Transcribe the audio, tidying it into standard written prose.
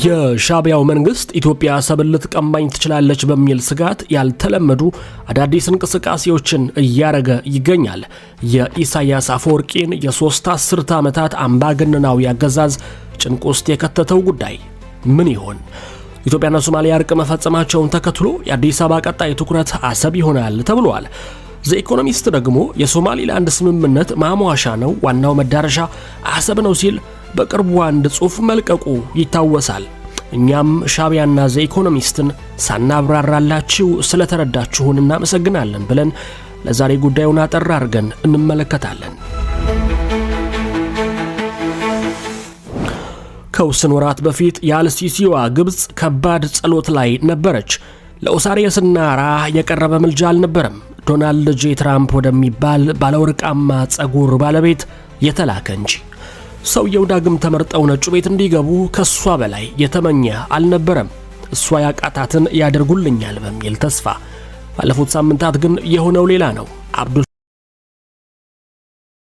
የሻቢያው መንግስት ኢትዮጵያ አሰብን ልትቀማኝ ትችላለች በሚል ስጋት ያልተለመዱ አዳዲስ እንቅስቃሴዎችን እያረገ ይገኛል። የኢሳያስ አፈወርቂን የሶስት አስርተ ዓመታት አምባገነናዊ አገዛዝ ጭንቅ ውስጥ የከተተው ጉዳይ ምን ይሆን? ኢትዮጵያና ሶማሊያ እርቅ መፈጸማቸውን ተከትሎ የአዲስ አበባ ቀጣይ ትኩረት አሰብ ይሆናል ተብሏል። ዘ ኢኮኖሚስት ደግሞ የሶማሊላንድ ስምምነት ማሟሻ ነው፣ ዋናው መዳረሻ አሰብ ነው ሲል በቅርቡ አንድ ጽሑፍ መልቀቁ ይታወሳል። እኛም ሻቢያና ዘ ኢኮኖሚስትን ሳናብራራላችሁ ስለተረዳችሁን እናመሰግናለን ብለን ለዛሬ ጉዳዩን አጠር አድርገን እንመለከታለን። ከውስን ወራት በፊት የአልሲሲዋ ግብጽ ከባድ ጸሎት ላይ ነበረች። ለኦሳሪየስና ራህ የቀረበ ምልጃ አልነበረም። ዶናልድ ጄ ትራምፕ ወደሚባል ባለወርቃማ ጸጉር ባለቤት የተላከ እንጂ። ሰውየው ዳግም ተመርጠው ነጩ ቤት እንዲገቡ ከሷ በላይ የተመኘ አልነበረም። እሷ ያቃታትን ያደርጉልኛል በሚል ተስፋ። ባለፉት ሳምንታት ግን የሆነው ሌላ ነው። አብዱል